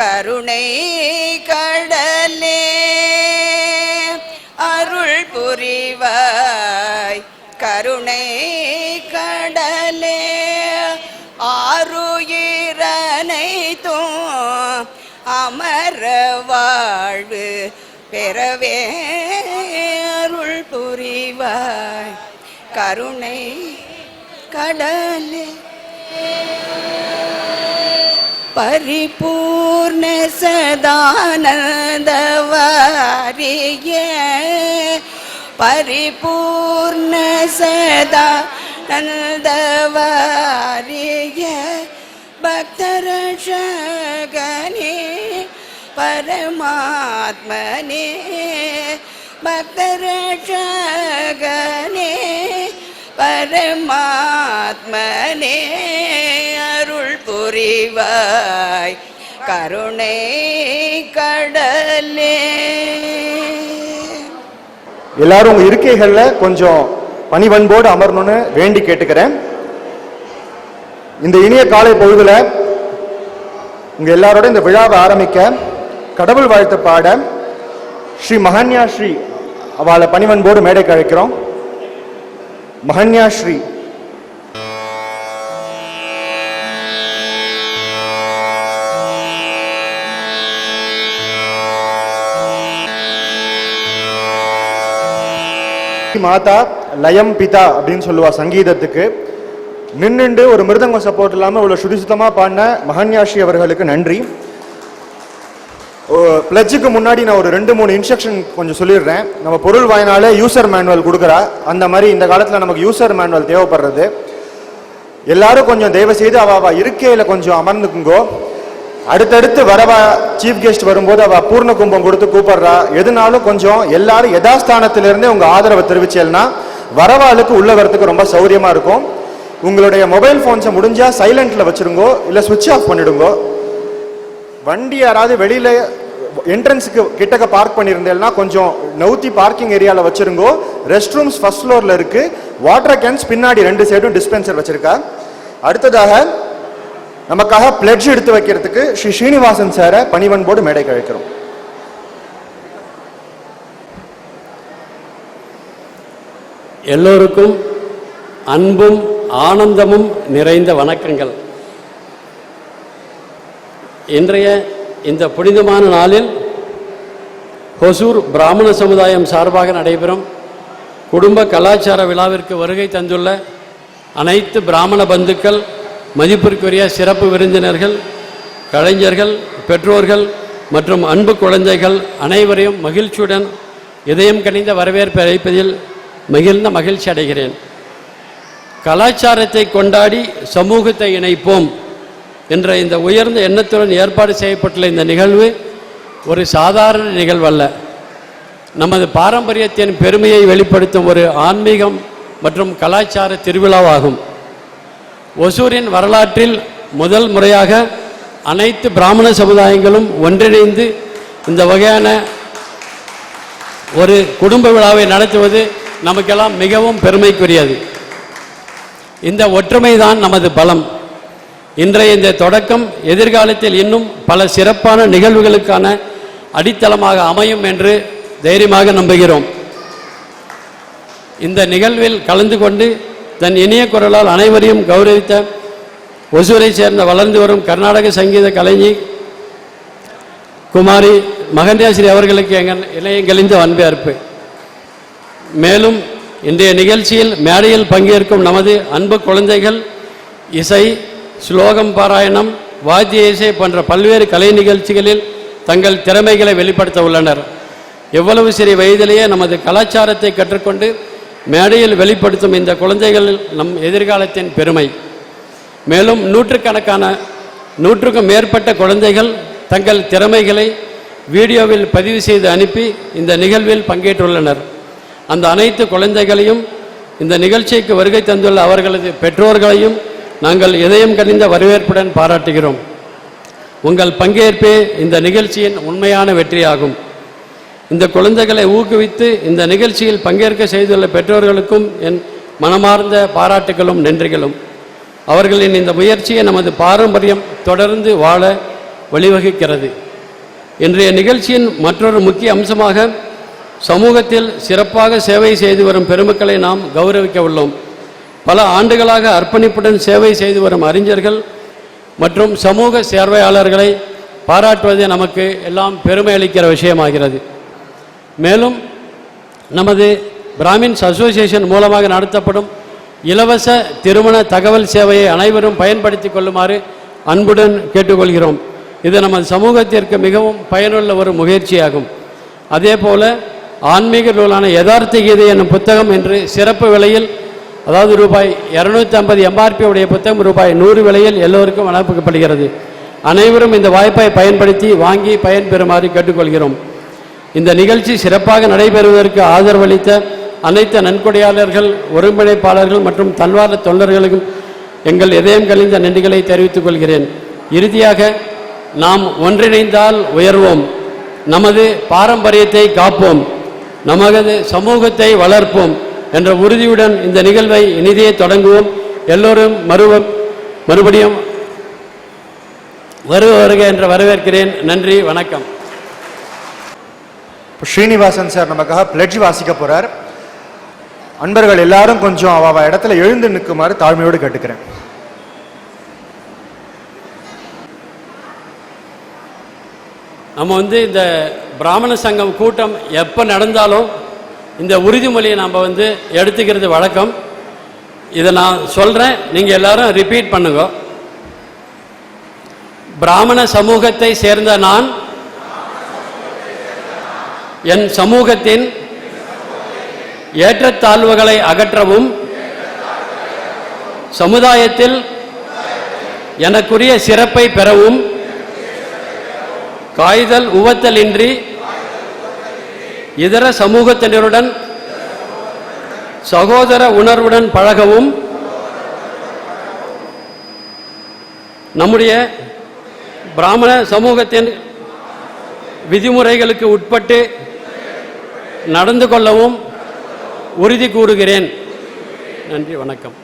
கருணை கடலே அருள் புரிவாய். கருணை கடலே ஆருயிரனைத்தும் அமர வாழ்வு பெறவே அருள் புரிவாய். கருணை கடலே பரிபூர்ண சதானந்தவாரிய பரிபூர்ண சதானந்தவாரிய பக்தரஷகனே பரமாத்மனே பக்தரஷகனே பரமாத்மனே அருள் புரிவாய். கருணை கடலே. எல்லாரும் உங்க இருக்கைகள்ல கொஞ்சம் பணிவன்போடு அமரணும்னு வேண்டி கேட்டுக்கிறேன். இந்த இனிய காலை பொழுதுல உங்க எல்லாரோட இந்த விழாவை ஆரம்பிக்க கடவுள் வாழ்த்து பாட ஸ்ரீ மகன்யா ஸ்ரீ அவளை பணிவன்போடு மேடைக்கு அழைக்கிறோம். மகன்யா ஸ்ரீ. மாதா லயம் பிதா அப்படின்னு சொல்லுவா சங்கீதத்துக்கு. நின்றுண்டு ஒரு மிருதங்கம் சப்போர்ட் இல்லாமல் இவ்வளோ சுதிசுத்தமாக பாடின மகன்யாஸ்ரீ அவர்களுக்கு நன்றி. பிளட்ஜுக்கு முன்னாடி நான் ஒரு 2-3 இன்ஸ்ட்ரக்ஷன் கொஞ்சம் சொல்லிடுறேன். நம்ம பொருள் வாயினாலே யூசர் மேனுவல் கொடுக்குறா. அந்த மாதிரி இந்த காலத்தில் நமக்கு யூசர் மேனுவல் தேவைப்படுறது. எல்லாரும் கொஞ்சம் தயவு செய்து அவ இருக்கையில் கொஞ்சம் அமர்ந்துக்குங்கோ. அடுத்தடுத்து வரவா சீஃப் கெஸ்ட் வரும்போது அவ பூர்ண கும்பம் கொடுத்து கூப்பிடுறா. எதுனாலும் கொஞ்சம் எல்லாரும் யதாஸ்தானத்திலிருந்தே உங்க ஆதரவை தெரிவிச்சேன்னா வரவாளுக்கு உள்ள வரத்துக்கு ரொம்ப சௌரியமா இருக்கும். உங்களுடைய மொபைல் போன்ஸை முடிஞ்சா சைலண்ட்ல வச்சிருங்கோ, இல்ல சுவிட்ச் ஆஃப் பண்ணிடுங்கோ. வண்டி யாராவது வெளியில என்ட்ரன்ஸுக்கு கிட்டக்க பார்க் பண்ணியிருந்தேன்னா கொஞ்சம் நவுத்தி பார்க்கிங் ஏரியாவில் வச்சிருங்கோ. ரெஸ்ட் ரூம்ஸ் ஃபர்ஸ்ட் ஃப்ளோர்ல இருக்கு. வாட்டர் கேன்ஸ் பின்னாடி 2 சைடும் டிஸ்பென்சர் வச்சிருக்கா. அடுத்ததாக நமக்காக பிளட்ஜ் எடுத்து வைக்கிறதுக்கு ஸ்ரீ ஸ்ரீனிவாசன் சாரை பணிவன்போடு மேடைக்கு அழைக்கிறோம். எல்லோருக்கும் அன்பும் ஆனந்தமும் நிறைந்த வணக்கங்கள். இன்றைய இந்த புனிதமான நாளில் ஹொசூர் பிராமண சமுதாயம் சார்பாக நடைபெறும் குடும்ப கலாச்சார விழாவிற்கு வருகை தந்துள்ள அனைத்து பிராமண பந்துக்கள், மதிப்பிற்குரிய சிறப்பு விருந்தினர்கள், கலைஞர்கள், பெற்றோர்கள் மற்றும் அன்பு குழந்தைகள் அனைவரையும் மகிழ்ச்சியுடன் இதயம் கனிந்த வரவேற்பு அளிப்பதில் மிகுந்த மகிழ்ச்சி அடைகிறேன். கலாச்சாரத்தை கொண்டாடி சமூகத்தை இணைப்போம் என்ற இந்த உயர்ந்த எண்ணத்துடன் ஏற்பாடு செய்யப்பட்டுள்ள இந்த நிகழ்வு ஒரு சாதாரண நிகழ்வல்ல. நமது பாரம்பரியத்தின் பெருமையை வெளிப்படுத்தும் ஒரு ஆன்மீகம் மற்றும் கலாச்சார திருவிழாவாகும். ஒசூரின் வரலாற்றில் முதல் முறையாக அனைத்து பிராமண சமுதாயங்களும் ஒன்றிணைந்து இந்த வகையான ஒரு குடும்ப விழாவை நடத்துவது நமக்கெல்லாம் மிகவும் பெருமைக்குரியது. இந்த ஒற்றுமைதான் நமது பலம். இன்றைய இந்த தொடக்கம் எதிர்காலத்தில் இன்னும் பல சிறப்பான நிகழ்வுகளுக்கான அடித்தளமாக அமையும் என்று தைரியமாக நம்புகிறோம். இந்த நிகழ்வில் கலந்து கொண்டு தன் இனிய குரலால் அனைவரையும் கௌரவித்த ஒசூரை சேர்ந்த வளர்ந்து வரும் கர்நாடக சங்கீத கலைஞி குமாரி மகன்யாஸ்ரீ அவர்களுக்கு எங்கள் இளையங்களிந்த அன்பு. மேலும் இன்றைய நிகழ்ச்சியில் மேடையில் பங்கேற்கும் நமது அன்பு குழந்தைகள் இசை, ஸ்லோகம் பாராயணம், வாத்திய இசை போன்ற பல்வேறு கலை நிகழ்ச்சிகளில் தங்கள் திறமைகளை வெளிப்படுத்த உள்ளனர். எவ்வளவு சிறிய வயதிலேயே நமது கலாச்சாரத்தை கற்றுக்கொண்டு மேடையில் வெளிப்படுத்தும் இந்த குழந்தைகள் நம் எதிர்காலத்தின் பெருமை. மேலும் நூற்றுக்கும் மேற்பட்ட குழந்தைகள் தங்கள் திறமைகளை வீடியோவில் பதிவு செய்து அனுப்பி இந்த நிகழ்வில் பங்கேற்றுள்ளனர். அந்த அனைத்து குழந்தைகளையும் இந்த நிகழ்ச்சிக்கு வருகை தந்துள்ள அவர்களது பெற்றோர்களையும் நாங்கள் இதயம் கனிந்த வரவேற்புடன் பாராட்டுகிறோம். உங்கள் பங்கேற்பே இந்த நிகழ்ச்சியின் உண்மையான வெற்றியாகும். இந்த குழந்தைகளை ஊக்குவித்து இந்த நிகழ்ச்சியில் பங்கேற்க செய்துள்ள பெற்றோர்களுக்கும் என் மனமார்ந்த பாராட்டுகளும் நன்றிகளும். அவர்களின் இந்த முயற்சியை நமது பாரம்பரியம் தொடர்ந்து வாழ வழிவகுக்கிறது. இன்றைய நிகழ்ச்சியின் மற்றொரு முக்கிய அம்சமாக சமூகத்தில் சிறப்பாக சேவை செய்து வரும் பெருமக்களை நாம் கௌரவிக்க உள்ளோம். பல ஆண்டுகளாக அர்ப்பணிப்புடன் சேவை செய்து வரும் அறிஞர்கள் மற்றும் சமூக சேவையாளர்களை பாராட்டுவது நமக்கு எல்லாம் பெருமை அளிக்கிற விஷயமாகிறது. மேலும் நமது பிராமின்ஸ் அசோசியேஷன் மூலமாக நடத்தப்படும் இலவச திருமண தகவல் சேவையை அனைவரும் பயன்படுத்தி கொள்ளுமாறு அன்புடன் கேட்டுக்கொள்கிறோம். இது நமது சமூகத்திற்கு மிகவும் பயனுள்ள ஒரு முயற்சியாகும். அதே போல ஆன்மீக நூலான யதார்த்த கீதை என்னும் புத்தகம் என்று சிறப்பு விலையில், அதாவது ரூபாய் 250 MRP உடைய புத்தகம் ரூபாய் 100 விலையில் எல்லோருக்கும் அனுப்பப்படுகிறது. அனைவரும் இந்த வாய்ப்பை பயன்படுத்தி வாங்கி பயன்பெறுமாறு கேட்டுக்கொள்கிறோம். இந்த நிகழ்ச்சி சிறப்பாக நடைபெறுவதற்கு ஆதரவளித்த அனைத்து நன்கொடையாளர்கள், ஒருங்கிணைப்பாளர்கள் மற்றும் தன்வார்ந்த தொண்டர்களுக்கும் எங்கள் இதயம் கழிந்த நன்றிகளை தெரிவித்துக் கொள்கிறேன். இறுதியாக, நாம் ஒன்றிணைந்தால் உயர்வோம், நமது பாரம்பரியத்தை காப்போம், நமது சமூகத்தை வளர்ப்போம் என்ற உறுதியுடன் இந்த நிகழ்வை இனிதே தொடங்குவோம். எல்லோரும் மறுபடியும் வருக என்று வரவேற்கிறேன். நன்றி, வணக்கம். ஸ்ரீனிவாசன் சார் நமக்காக பிளட்ஜ் வாசிக்க போறார். அன்பர்கள் எல்லாரும் கொஞ்சம் அவ இடத்துல எழுந்து நிற்குமாறு தாழ்மையோடு கேட்டுக்கிறேன். நம்ம இந்த பிராமண சங்கம் கூட்டம் எப்போ நடந்தாலும் இந்த உறுதிமொழியை நம்ம எடுத்துக்கிறது வழக்கம். இதை நான் சொல்கிறேன், நீங்கள் எல்லாரும் ரிப்பீட் பண்ணுங்க. பிராமண சமூகத்தை சேர்ந்த நான் என் சமூகத்தின் ஏற்றத்தாழ்வுகளை அகற்றவும் சமுதாயத்தில் எனக்குரிய சிறப்பை பெறவும் காய்தல் உவத்தலின்றி இதர சமூகத்தினருடன் சகோதர உணர்வுடன் பழகவும் நம்முடைய பிராமண சமூகத்தின் விதிமுறைகளுக்கு உட்பட்டு நடந்து கொள்ளவும் உறுதி கூறுகிறேன். நன்றி, வணக்கம்.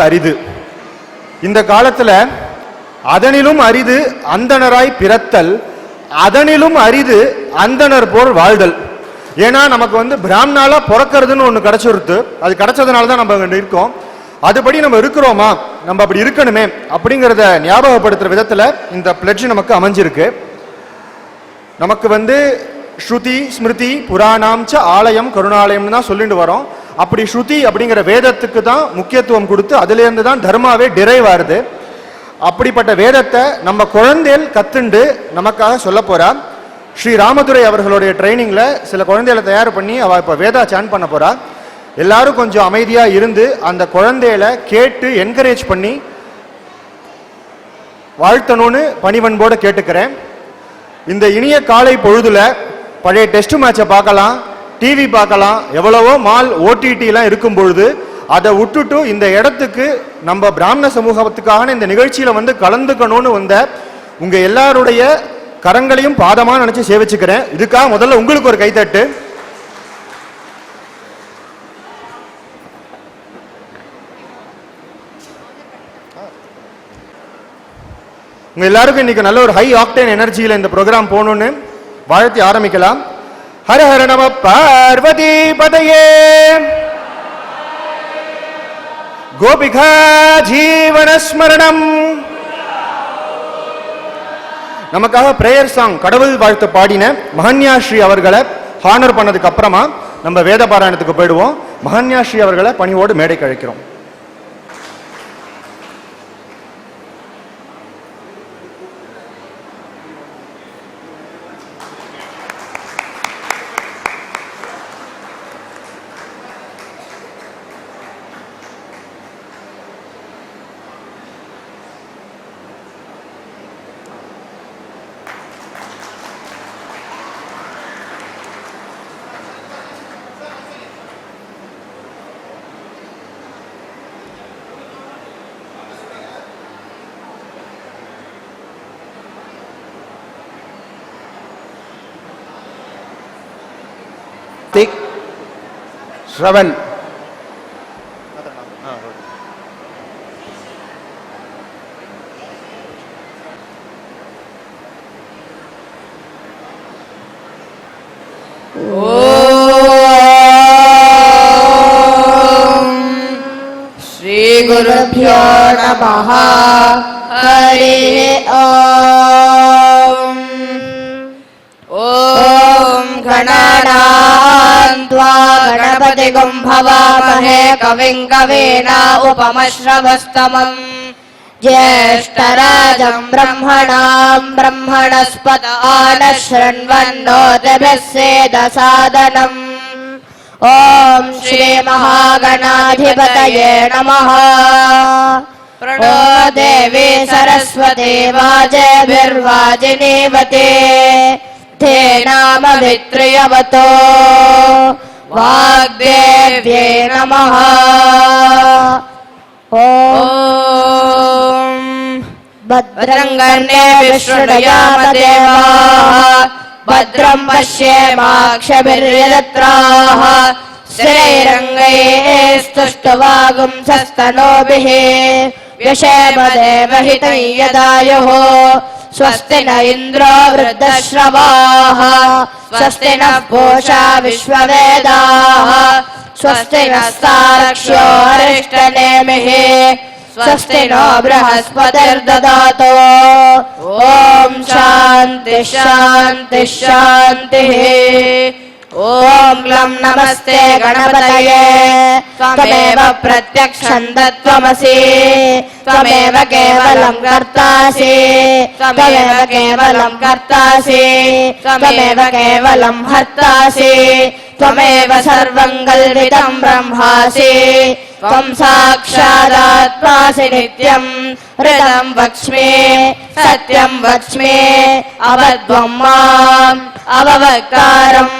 அரிது. இந்த காலத்துல அதனிலும் அரிது அந்தணராய் பிறத்தல், அதனிலும் அரிது அந்தணர் போல் வாழ்தல். ஏன்னா நமக்கு பிராமணாலா பிறக்கிறதுன்னு ஒன்று கிடைச்சிருது. அது கிடைச்சதுனால தான் நம்ம இருக்கோம். அதுபடி நம்ம இருக்கிறோமா, நம்ம அப்படி இருக்கணுமே அப்படிங்கிறத ஞாபகப்படுத்துற விதத்துல இந்த பிளட்ஜ் நமக்கு அமைஞ்சிருக்கு. நமக்கு ஸ்ருதி ஸ்மிருதி புராணாம் ச ஆலயம் கருணாலயம்னு தான் சொல்லிட்டு வரோம். அப்படி ஸ்ருதி அப்படிங்கிற வேதத்துக்கு தான் முக்கியத்துவம் கொடுத்து அதிலிருந்து தான் தர்மாவே டிரைவ் ஆகுது. அப்படிப்பட்ட வேதத்தை நம்ம குழந்தைகள் கத்துண்டு நமக்காக சொல்ல போறா. ஸ்ரீ ராமதுரை அவர்களுடைய ட்ரைனிங்ல சில குழந்தைகளை தயார் பண்ணி அவ இப்ப வேதா சான் பண்ண போறா. எல்லாரும் கொஞ்சம் அமைதியா இருந்து அந்த குழந்தைகளை கேட்டு என்கரேஜ் பண்ணி வாழ்த்தணும்னு பணிவன்போடு கேட்டுக்கிறேன். இந்த இனிய காலை பொழுதுல பழைய டெஸ்ட் மேட்சை பார்க்கலாம், டிவி பார்க்கலாம், எவ்வளவோ மால் ஓடிடி எல்லாம் இருக்கும் பொழுது அதை விட்டுட்டு இந்த இடத்துக்கு நம்ம பிராமண சமூகத்துக்காக இந்த நிகழ்ச்சியில கலந்துக்கணும்னு வந்த உங்க எல்லாருடைய கரங்களையும் பாதமா நினைச்சு சேவிச்சுக்கிறேன். இதுக்காக முதல்ல உங்களுக்கு ஒரு கைத்தட்டு. உங்க எல்லாருக்கும் இன்னைக்கு நல்ல ஒரு ஹை ஆக்டேன் எனர்ஜியில இந்த ப்ரோக்ராம் போகணும்னு வாழ்த்தி ஆரம்பிக்கலாம். ஹர ஹர நம பார்வதி பதையே கோபிகா ஜீவன ஸ்மரணம். நமக்காக பிரேயர் சாங் கடவுள் வாழ்த்து பாடின மகன்யாஸ்ரீ அவர்களை ஹானர் பண்ணதுக்கு அப்புறமா நம்ம வேத பாராயணத்துக்கு போயிடுவோம். மகன்யாஸ்ரீ அவர்களை பணிவோடு மேடைக்கு அழைக்கிறோம். ஸ்ரவன் श्रीगुरुभ्यो नमः। हरिः ॐ। ॐ गणानां त्वा गणपतिगुं भवामहे कविं कवीन उपमश्रवस्तमम् ज्येष्ठराजं ब्रह्मणां ब्रह्मणस्पत नः शृण्वन्नोतिभिः सेदसादनम्। ॐ श्री महागणाधिपतये नमः। प्रणो देवी सरस्वती वाजभिर्वाजिनीवते धेनामभित्र्यवतो वाग्देव्ये नमः। ॐ भद्रं कर्णेभिः शृणुयाम देवाः भद्रं पश्येमाक्षभिर्यजत्राः स्थिरैरङ्गैस्तुष्टुवागुंसस्तनूभिः व्यशेम देवहितं यदायुः। स्वस्ति न इन्द्रो वृद्धश्रवाः स्वस्ति नः पूषा विश्ववेदाः स्वस्ति नस्तारक्ष्यो अरिष्टनेमिः स्वस्ति नो बृहस्पतिर्ददातु। ॐ शान्ति शान्ति शान्तिः। ॐ ग्लं नमस्ते गणपतये त्वमेव प्रत्यक्षं तत्त्वमसि त्वमेव केवलं कर्तासि त्वमेव केवलं कर्तासि त्वमेव केवलं हर्तासि त्वमेव सर्वं कल्पितं ब्रह्मासि त्वं साक्षादात्मासि नित्यं हृदं वक्ष्मि सत्यं वक्ष्मि अवद्वं माम् अववक्तारम्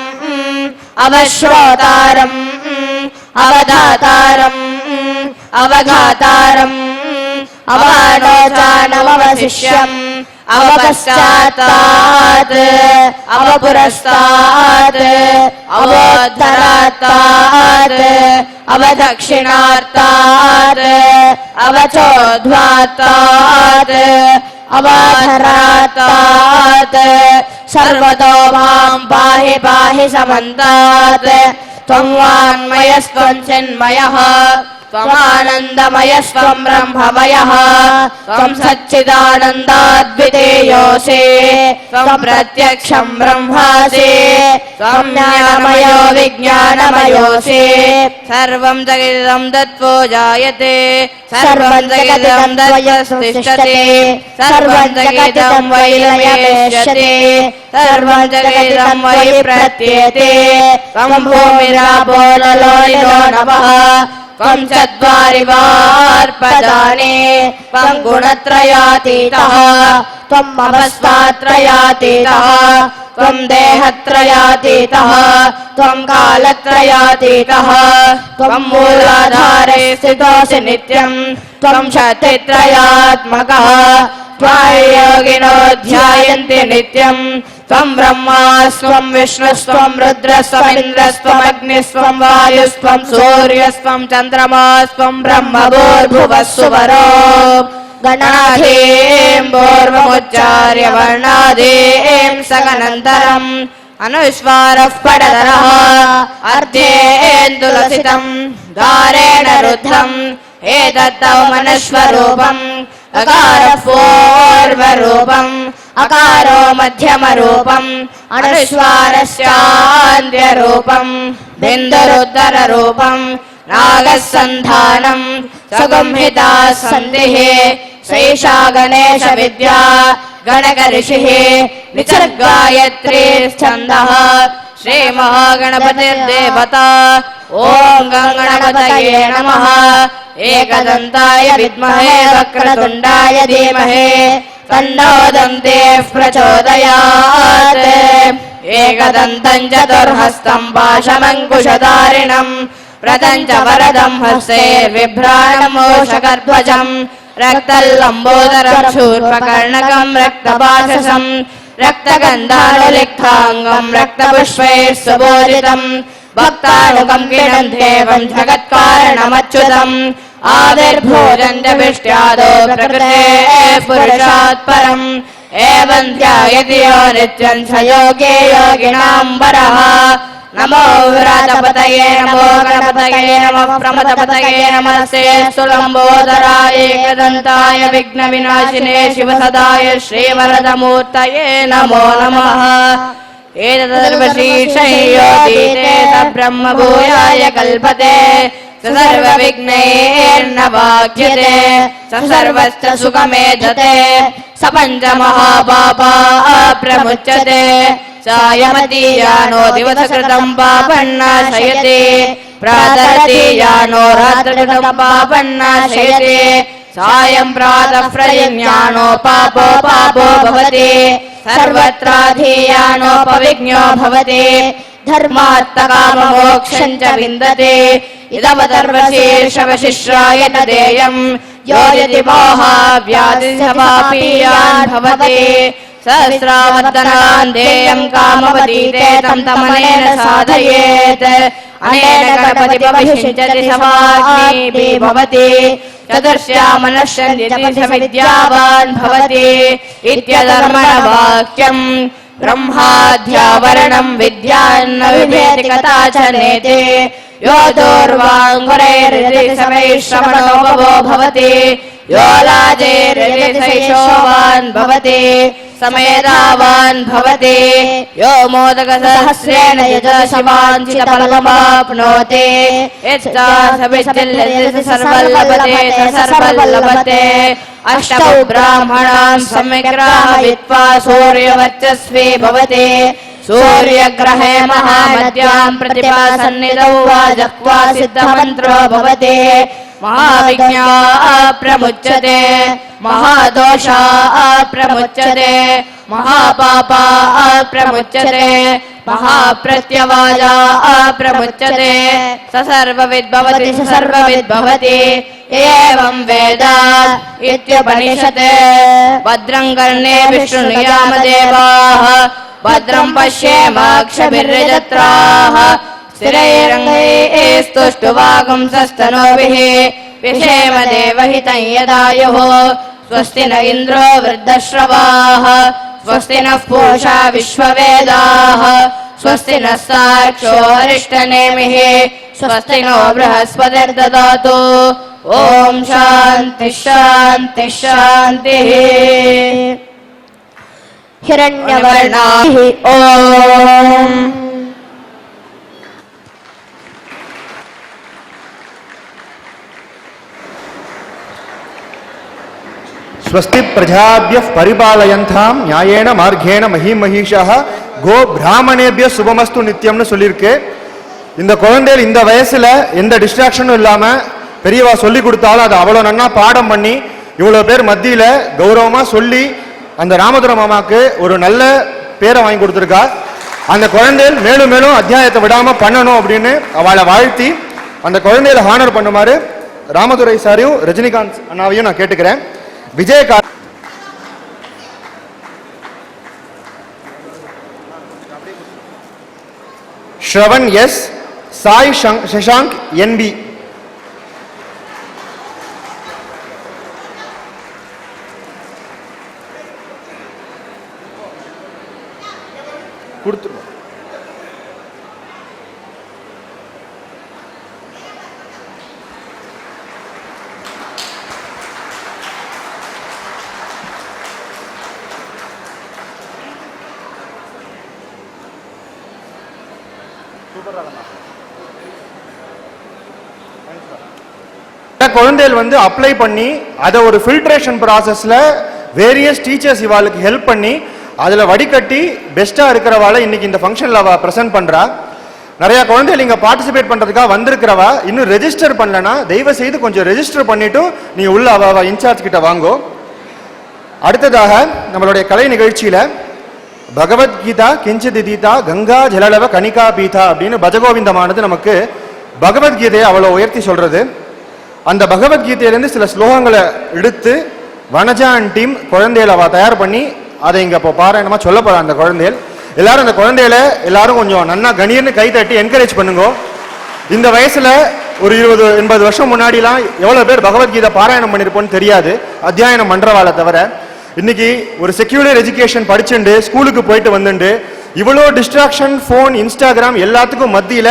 अवश्रोतारम् अवधातारम् अवघातारम् अवानोचानमवशिष्यम् अवपश्चात्तात् अवपुरस्तात् अवोद्धरात्तात् अवदक्षिणात्तात् अवचोध्वात्तात् अवाधरात्तात् सर्वतो मां पाहि पाहि समन्तात्। त्वं वाङ्मयस्त्वं चिन्मयः त्वमानन्दमयस्त्वं ब्रह्ममयः त्वं सच्चिदानन्दाद्वितीयोऽसि त्वं प्रत्यक्षं ब्रह्मासि त्वं ज्ञानमयो विज्ञानमयोऽसि। सर्वं जगदिदं तत्त्वो जायते सर्वं जगदिदं तत्त्वतिष्ठति सर्वं जगदिदं वै लयमेष्यति सर्वं जगदिदं वै प्रत्येते। त्वं भूमिरापो नलो नभः त्वं चत्वारि वार्पदानि त्वं गुणत्रयातीतः त्वम् अवस्थात्रयातीतः त्वं देहत्रयातीतः त्वं कालत्रयातीतः त्वं मूलाधारे स्थितोऽसि नित्यं त्वं शक्तित्रयात्मकः त्वायोगिनो ध्यायन्ति नित्यं त्वं ब्रह्मास्त्वं विष्णुस्त्वं रुद्रस्त्वमिन्द्रस्त्वमग्निस्त्वं वायुस्त्वं सूर्यस्त्वं चन्द्रमास्त्वं ब्रह्मभूर्भुवः सुवरो गणाधीं पूर्वमुच्चार्य वर्णाधीं सगनन्तरम् अनुस्वारः पडतरः अर्धेन्दुलसितं दारेण रुद्धम् एतत्तव मनस्वरूपम् अकारः पूर्वरूपम् अकारो मध्यमरूपम् अनुस्वारस्यान्त्यरूपम् बिन्दुरुत्तररूपम् नागः सन्धानम् सुगंहिता सन्धिः सैषा गणेश विद्या गणकऋषिः निसर्गायत्री छन्दः श्री महागणपतिर्देवता। ॐ गणपतये नमः। एकदन्ताय विद्महे वक्रतुण्डाय धीमहि तन्नो दन्तेः प्रचोदयात्। एकदन्तं चतुर्हस्तं पाशमङ्कुशधारिणम् व्रतं च वरदं हस्तैर्बिभ्राणमूषकध्वजम् रक्तल्लम्बोदरं शूर्पकर्णकं रक्तपाशसं रक्तगन्धानुलिप्ताङ्गं रक्तपुष्पैः सुपूरितम् भक्तानुगं किणं देवं जगत्कारणमच्युतम् आविर्भूजन्त्यभिष्ट्यादो प्रकृतेः पुरुषात् परम् एवं ध्यायति यो नित्यं स योगे योगिनां वरः नमो विराटपतये नमो गणपतये नमः प्रमथपतये नमस्ते सुलम्बोदराय एकदन्ताय विघ्नविनाशिने शिवसदाय श्रीवरदमूर्तये नमो नमः एतदर्वशीर्षयोदीते ब्रह्मभूयाय कल्पते सर्वविघ्नैर्न वाक्यते सर्वस्य सुखमेधते स पञ्चमहापापा प्रमुच्यते सायमतीयानो दिवसकृतं पापन्नाशयते प्रातरतीयानो रात्रकृतं पापन्नाशयते सायं प्रातः प्रयज्ञानो पापो पापो भवति सर्वत्राधीयानो पविज्ञो भवति धर्मार्थकाममोक्षं च विन्दते इदवदर्वशीर्षवशिष्याय न देयं यो यदि मोहाव्याधिसपापीयान् भवति सहस्रावदनान् देयं कामवतीते तं तमनेन साधयेत् अनेन गणपतिमभिषिञ्चति समाग्निः भवति चतुर्श्यामनश्यन्ति स विद्यावान् भवति इत्यधर्मणवाक्यम् ब्रह्माध्यावरणं विद्यान्न विभेति कथा च नेते यो दूर्वाङ्गुरैर्यतिसमैश्रवणोपवो भवति यो लाजैर्यतिसैषोवान् भवति समेधावान् भवति यो मोदकसहस्रेण यजा शिवाञ्छितफलमाप्नोति यच्चासविच्चिल्यते सर्वल्लभते सर्वल्लभते अष्टौ ब्राह्मणान् सम्यग्राहवित्वा सूर्यवर्चस्वी भवति सूर्यग्रहे महामद्यां प्रतिभासन्निधौ वा जह्वा सिद्धमन्त्रो भवति महाविज्ञा प्रमुच्यते महादोषा प्रमुच्यते महापापा प्रमुच्यते महाप्रत्यवाजा प्रमुच्यते स सर्वविद्भवति स सर्वविद्भवति एवं वेद इत्युपनिषत् भद्रं कर्णे विष्णुयामदेवाः भद्रं पश्येमाक्षभिर्यजत्राः स्थिरैरङ्गैस्तुष्टुवागुंसस्तनूभिः विषेम देवहितं यदायुः स्वस्ति न इन्द्रो वृद्धश्रवाः स्वस्ति नः पूषा विश्ववेदाः स्वस्ति नः साक्षो अरिष्टनेमिः स्वस्ति नो बृहस्पतिर्ददातु ॐ शान्तिः शान्तिः शान्तिः हिरण्यवर्णाः ॐ स्वस्ति प्रजाभ्यः परिपालयन्तां न्यायेन मार्गेण महीमहीषः गो பிராமணேபிய சுபமஸ்து நித்தியம்னு சொல்லியிருக்கு. இந்த குழந்தைகள் இந்த வயசுல எந்த டிஸ்ட்ராக்ஷனும் இல்லாம பெரியவா சொல்லி கொடுத்தாலும் அதை அவ்வளோ நன்னா பாடம் பண்ணி இவ்வளோ பேர் மத்தியில கௌரவமா சொல்லி அந்த ராமதுர மாமாக்கு ஒரு நல்ல பேரை வாங்கி கொடுத்துருக்கா. அந்த குழந்தைகள் மேலும் மேலும் அத்தியாயத்தை விடாம பண்ணணும் அப்படின்னு அவளை வாழ்த்தி அந்த குழந்தைகளை ஹானர் பண்ணுமாறு ராமதுரை சாரையும் ரஜினிகாந்த் அண்ணாவையும் நான் கேட்டுக்கிறேன். Vijayakanth Shravan S, Sai Shashank NB. கொடுத்துருவோம். குழந்தைகள் வந்து அப்ளை பண்ணி அதை ஒரு ஃபில்ட்ரேஷன் ப்ராசஸ்ல வேரியஸ் டீச்சர்ஸ் இவாளுக்கு ஹெல்ப் பண்ணி அதுல வடிகட்டி பெஸ்டா இருக்கிறவாளை இன்னைக்கு இந்த ஃபங்க்ஷன்ல அவ பிரசன்ட் பண்றா. நிறைய குழந்தைகள் இங்க பார்ட்டிசிபேட் பண்றதுக்காக வந்திருக்கிறவா இன்னும் ரெஜிஸ்டர் பண்ணலனா தயவு செய்து கொஞ்சம் ரெஜிஸ்டர் பண்ணிட்டு நீ உள்ள அவ இன்சார்ஜ் கிட்ட வாங்கோ. அடுத்ததாக நம்மளுடைய கலை நிகழ்ச்சியில பகவத்கீதா கிஞ்சிதிதா கங்கா ஜலலவ கணிகா பீதா அப்படின்னு பஜகோவிந்தமானது நமக்கு பகவத்கீதையை அவ்வளோ உயர்த்தி சொல்றது. அந்த பகவத்கீதையிலேருந்து சில ஸ்லோகங்களை எடுத்து வனஜான் டீம் குழந்தைகளை அவ தயார் பண்ணி அதை இங்க இப்போ பாராயணமா சொல்ல போற அந்த குழந்தைகள் எல்லாரும் அந்த குழந்தைகளை எல்லாரும் கொஞ்சம் நன்னா கணீர்னு கை தட்டி என்கரேஜ் பண்ணுங்க. இந்த வயசுல ஒரு 20-80 வருஷம் முன்னாடிலாம் எவ்வளவு பேர் பகவத்கீதை பாராயணம் பண்ணிருப்போம்னு தெரியாது, அத்தியாயனம் பண்றவாளை தவிர. இன்னைக்கு ஒரு செக்யூலர் எஜுகேஷன் படிச்சுண்டு ஸ்கூலுக்கு போயிட்டு வந்துட்டு இவ்வளோ டிஸ்ட்ராக்ஷன், ஃபோன், இன்ஸ்டாகிராம் எல்லாத்துக்கும் மத்தியில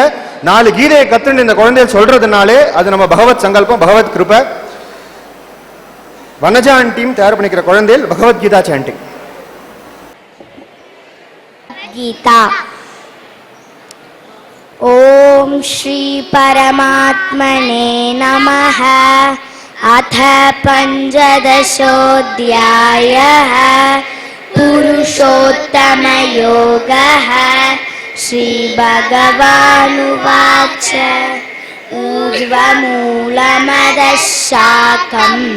4 கீதையை கத்துன்னு இந்த குழந்தைகள் சொல்றதுனாலே அது நம்ம பகவத் சங்கல்பம், பகவத் கிருபை. வனஜா டீம் தயார் பண்ணிக்கிற குழந்தைகள் பகவத்கீதா சாண்டிங். गीता। ओम श्री परमात्मने नमः। अथ पंचदशोऽध्यायः पुरुषोत्तमयोगः। श्रीभगवानुवाच ऊर्ध्वमूलमदः शाखम्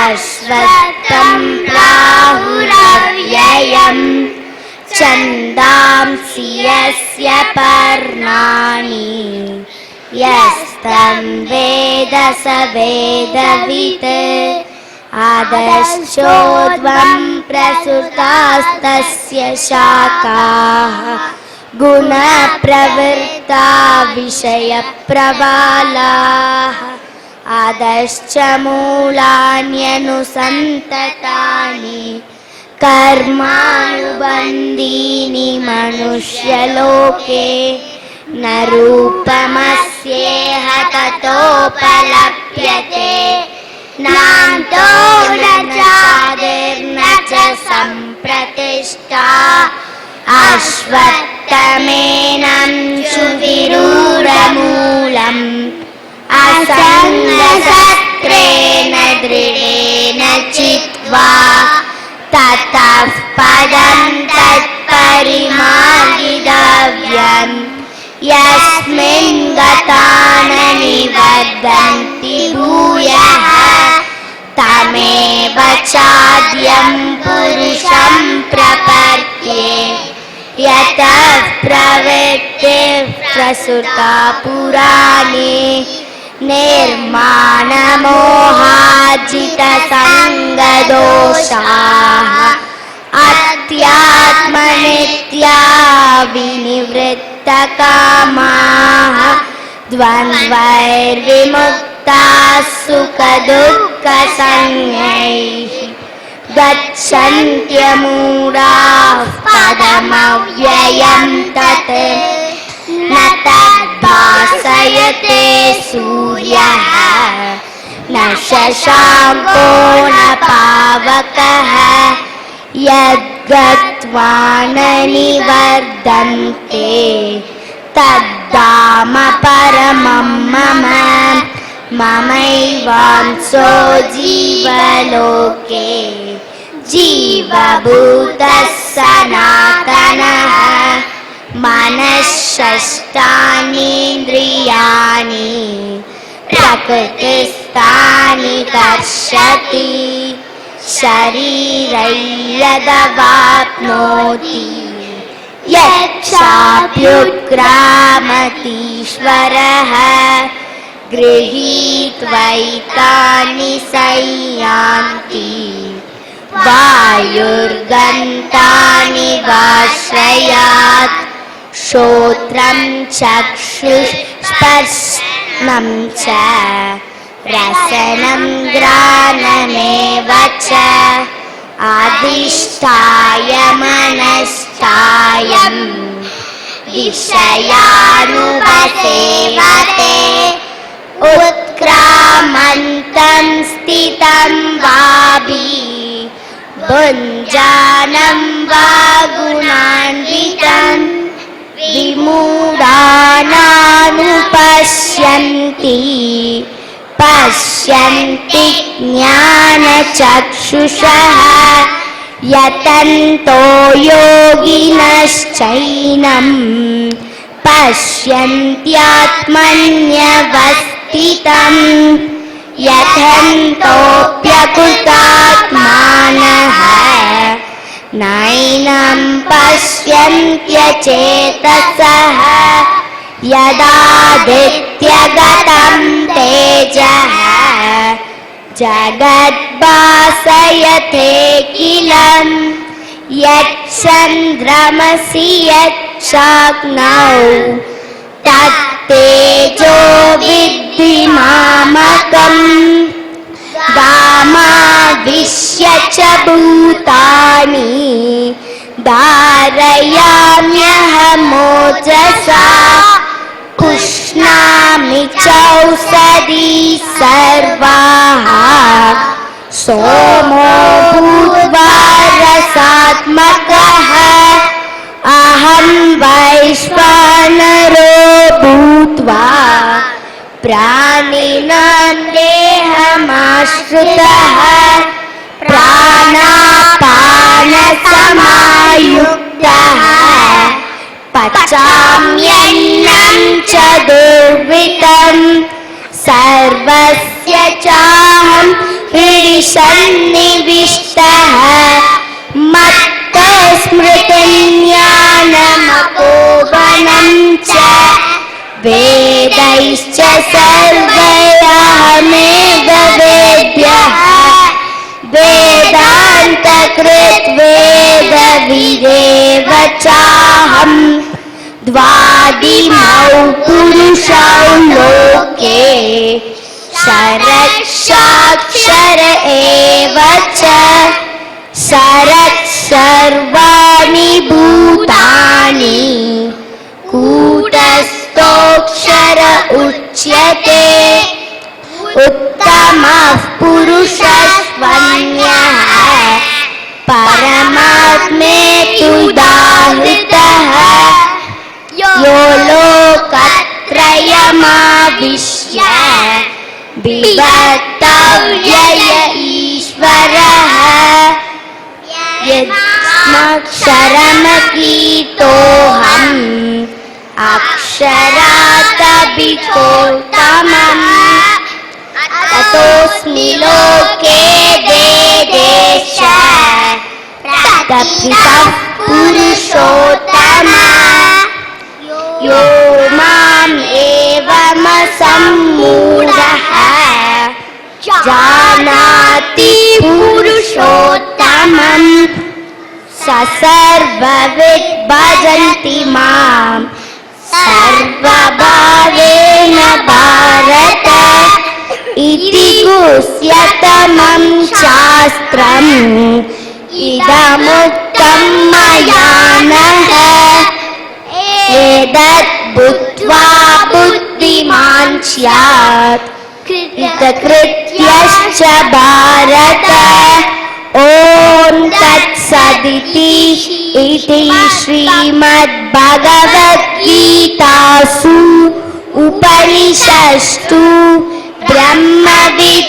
अश्वत्थं प्राहुरव्ययम् छन्दांसि यस्य पर्णानि यस्तं वेद स वेदवित्। अधश्चोर्ध्वं प्रसृतास्तस्य शाखाः गुणप्रवृत्ता विषयप्रबालाः। अधश्च मूलान्यनुसन्ततानि कर्मानुबन्धीनि मनुष्यलोके। न रूपमस्येह ततोपलभ्यते नान्तो न चादिर्न च सम्प्रतिष्ठा। अश्वत्थमेनं सुविरूढमूलम् असङ्गशस्त्रेण दृढेन चित्वा ततः पदं तत्परिमार्गितव्यम्। यस्मिन् गता न निवर्तन्ति भूयः तमेव चाद्यं पुरुषं प्रपद्ये। यतः प्रवृत्तिः प्रसृता पुराणे निर्माणमोहाजितसङ्गदोषाः। अध्यात्मनित्या विनिवृत्तकामाः द्वन्द्वैर्विमुक्ताः सुखदुःखसंज्ञैः। गच्छन्त्यमूढाः पदमव्ययं तत् न तद्भासयते सूर्यः न शशाङ्को न पावकः। यद्गत्वा न निवर्तन्ते तद्धाम परमं मम। ममैवांसो जीवलोके जीवभूतः सनातनः। मनःषष्ठानीन्द्रियाणि प्रकृतिस्थानि कर्षति। शरीरं यदवाप्नोति यच्चाप्युत्क्रामतीश्वरः गृहीत्वैतानि संयान्ति। वायुर्गन्धानि वाश्रयात् श्रोत्रं चक्षुस्पर्शनं च रसनं घ्राणमेव च। अधिष्ठाय मनश्चायं विषयानुपसेवते। उत्क्रामन्तं स्थितं वापि भुञ्जानं वा गुणान्वितं। विमूढानानुपश्यन्ति पश्यन्ति ज्ञानचक्षुषः। यतन्तो योगिनश्चैनं पश्यन्त्यात्मन्यवस्थितं। यथन्तोऽप्यकृतात्मानः नैनं पश्यन्त्यचेतसः। यदादित्यगतं तेजः जगद्भासयतेऽखिलं। यच्चन्द्रमसि यच्चाग्नौ तत्तेजो विद्धि मामकम्। गामाविश्य च भूतानि धारयाम्यहमोजसा पुष्णामि चौषधी सर्वाः सोमो भूत्वा रसात्मकः अहं वैश्वानरो भूत्वा प्राणिनां देहमाश्रितः प्राणापानसमायुक्तः पचाम्यन्नं च दुर्वितं सर्वस्य चाहं हृदि सन्निविष्टः मत्तस्मृतिं ज्ञानमपोहनं च वेदैश्च सर्वैरहमेव वेद्यः वेदान्तकृत् वेदविदेव चाहम् द्वादिमौ पुरुषौ लोके शरक्षाक्षर एव च शरत् सर्वाणि भूतानि कूटस्थोऽक्षर उच्यते उत्तमः पुरुषस्त्वन्यः परमात्मेत्युदाहृतः यो लोकत्रयमाविश्य बिभर्तव्यय ईश्वरः यस्मक्षरमकीतोऽहम् अक्षरादभिचोत्तमम् ततोऽस्मि लोके वेदेश तत्पितः पुरुषोत्तमः यो माम् एवमसम्मूढः जानाति पुरुषोत्तमम् स सर्वविद् भजन्ति माम् सर्वभावेन भारत इति गुह्यतमं शास्त्रम् इदमुक्तं मया नः एतत् बुद्ध्वा बुद्धिमान् स्यात् कृतकृत्यश्च भारत ॐ तत्सदिति इति श्रीमद्भगवद्गीतासु उपनिषत्सु ब्रह्मविद्यायां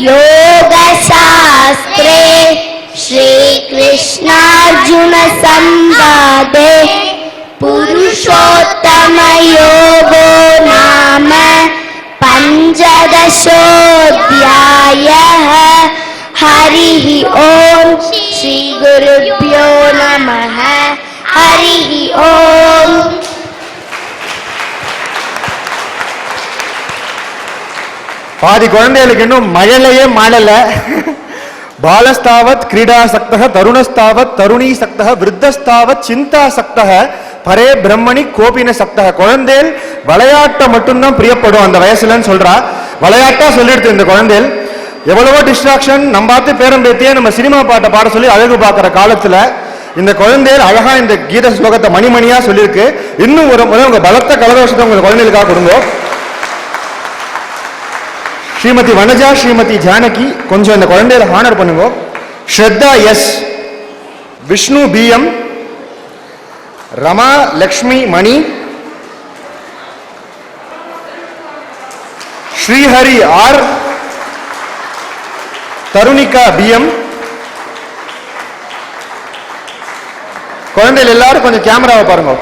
योगशास्त्रे श्रीकृष्णार्जुनसंवादे पुरुषोत्तमयोगो नाम पञ्चदशोऽध्यायः हरिः ॐ श्रीगुरुभ्यो नमः हरिः ॐ பாதி குழந்தைகளுக்கு இன்னும் மழலையே மாளல. பாலஸ்தாவத் கிரீடாசக்தः தருணஸ்தாவத் தருணீசக்தः விருத்தஸ்தாவத் சிந்தாசக்தः பரே பிரம்மணி கோபின சக்தः. குழந்தைகள் விளையாட்டை மட்டும்தான் பிரியப்படும் அந்த வயசுலன்னு சொல்றா. விளையாட்டா சொல்லிடுது இந்த குழந்தைகள். எவ்வளவோ டிஸ்ட்ராக்ஷன், நம்ம பார்த்து பேரம் பேத்தியே நம்ம சினிமா பாட்டை பாட சொல்லி அழகு பார்க்குற காலத்துல இந்த குழந்தைகள் அழகா இந்த கீத ஸ்லோகத்தை மணிமணியா சொல்லியிருக்கு. இன்னும் ஒரு முறை உங்க பலத்த கலதோஷத்தை உங்க குழந்தைகளுக்காக கொடுங்க. ஸ்ரீமதி வனஜா, ஸ்ரீமதி ஜானகி கொஞ்சம் இந்த குழந்தைகளை ஹானர் பண்ணுங்க. ஸ்ரத்தா எஸ், விஷ்ணு பிஎம், ரமா லக்ஷ்மி மணி, ஸ்ரீஹரி ஆர், தருணிகா பிஎம். குழந்தைகள் எல்லாரும் கொஞ்சம் கேமராவை பாருங்க.